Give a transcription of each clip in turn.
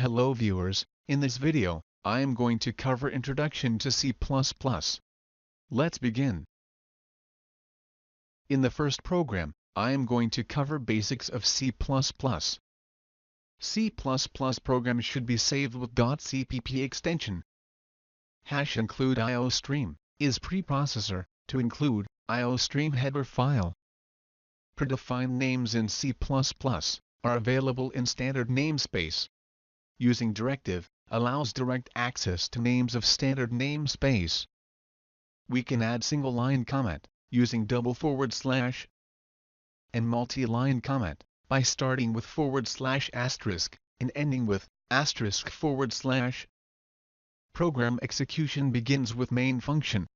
Hello viewers, in this video, I am going to cover Introduction to C++. Let's begin. In the first program, I am going to cover basics of C++. C++ program should be saved with .cpp extension. #include iostream is preprocessor to include iostream header file. Predefined names in C++ are available in standard namespace. Using directive allows direct access to names of standard namespace. We can add single-line comment using // and multi-line comment by starting with /* and ending with */. Program execution begins with main function.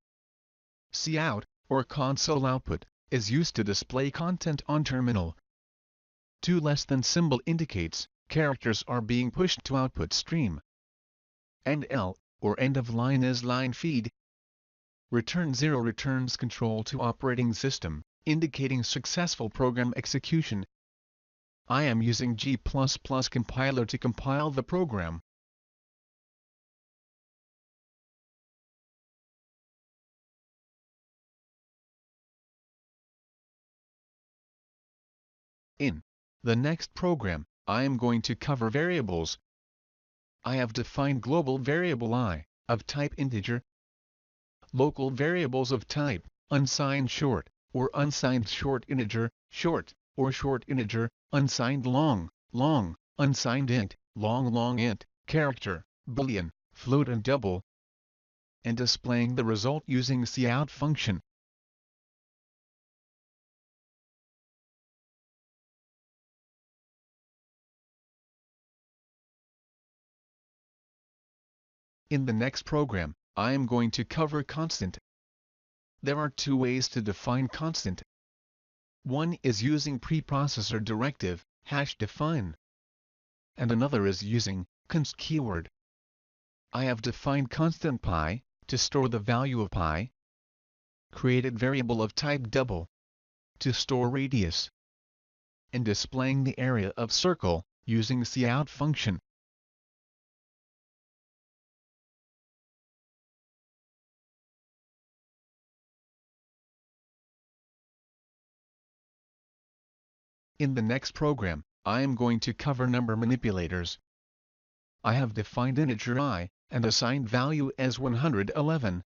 Cout, or console output, is used to display content on terminal. > symbol indicates characters are being pushed to output stream. End L, or end of line, is line feed. Return 0 returns control to operating system, indicating successful program execution. I am using G++ compiler to compile the program. In the next program, I am going to cover variables. I have defined global variable I, of type integer, local variables of type unsigned short, or unsigned short integer, short, or short integer, unsigned long, long, unsigned int, long, long int, character, boolean, float and double, and displaying the result using cout function. In the next program, I am going to cover constant. There are two ways to define constant. One is using preprocessor directive, #define. And another is using const keyword. I have defined constant pi, to store the value of pi. Created variable of type double, to store radius. And displaying the area of circle, using cout function. In the next program, I am going to cover number manipulators. I have defined integer I, and assigned value as 111.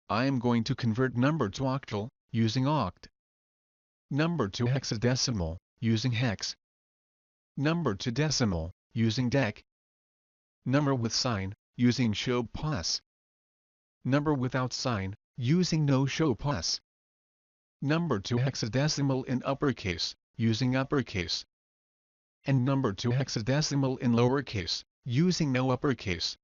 I am going to convert number to octal, using oct. Number to hexadecimal, using hex. Number to decimal, using dec. Number with sign, using show plus. Number without sign, using no show plus. Number to hexadecimal in uppercase, using uppercase. And number to hexadecimal in lowercase, using no uppercase.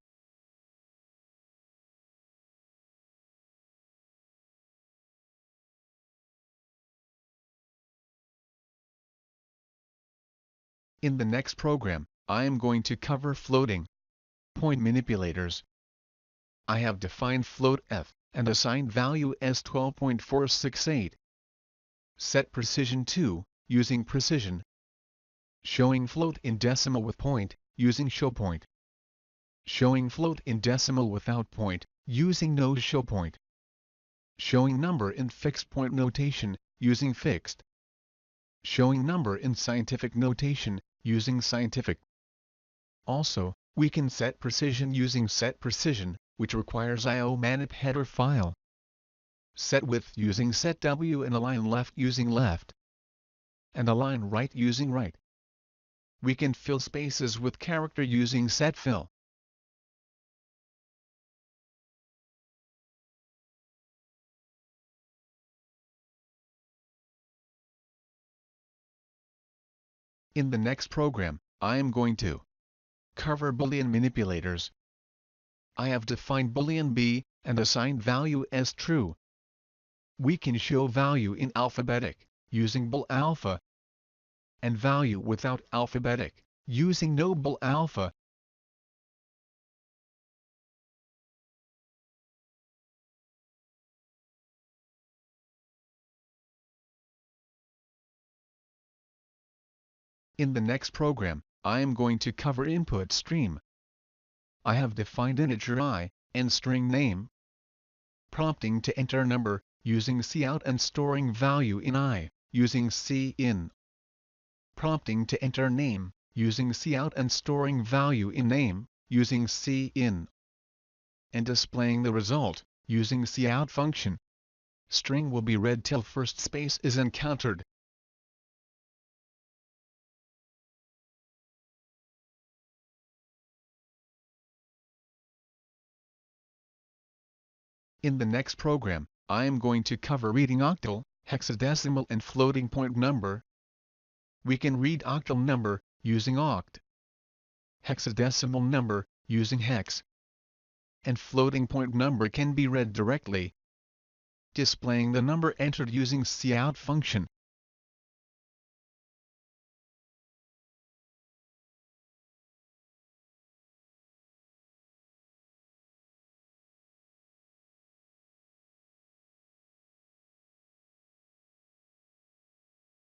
In the next program, I am going to cover floating point manipulators. I have defined float f, and assigned value as 12.468. Set precision to, using precision. Showing float in decimal with point, using showPoint. Showing float in decimal without point, using no showPoint. Showing number in fixed point notation, using fixed. Showing number in scientific notation, using scientific. Also, we can set precision using set precision, which requires manip header file. Set width using setW, and align left using left. And align right using right. We can fill spaces with character using setFill. In the next program, I am going to cover Boolean manipulators. I have defined Boolean b, and assigned value as true. We can show value in alphabetic, using bool alpha, and value without alphabetic, using no bool alpha. In the next program, I am going to cover input stream. I have defined integer I, and string name. Prompting to enter number, using cout and storing value in I, using cin. Prompting to enter name, using cout and storing value in name, using cin. And displaying the result, using cout function. String will be read till first space is encountered. In the next program, I am going to cover reading octal, hexadecimal and floating point number. We can read octal number, using oct. Hexadecimal number, using hex. And floating point number can be read directly, displaying the number entered using cout function.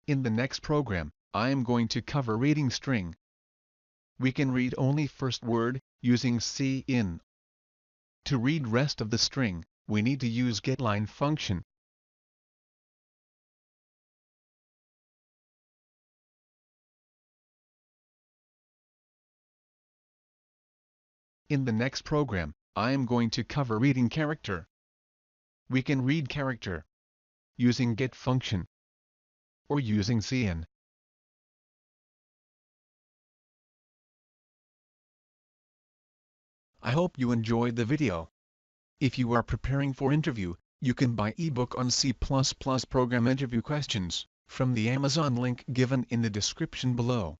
In the next program, I am going to cover reading string. We can read only first word, using cin. To read rest of the string, we need to use getLine function. In the next program, I am going to cover reading character. We can read character using get function or using cin. I hope you enjoyed the video. If you are preparing for interview, you can buy ebook on C++ program interview questions from the Amazon link given in the description below.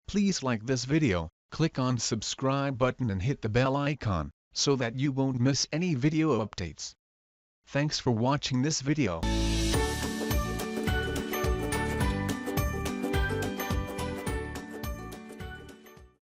Please like this video, click on subscribe button and hit the bell icon so that you won't miss any video updates. Thanks for watching this video.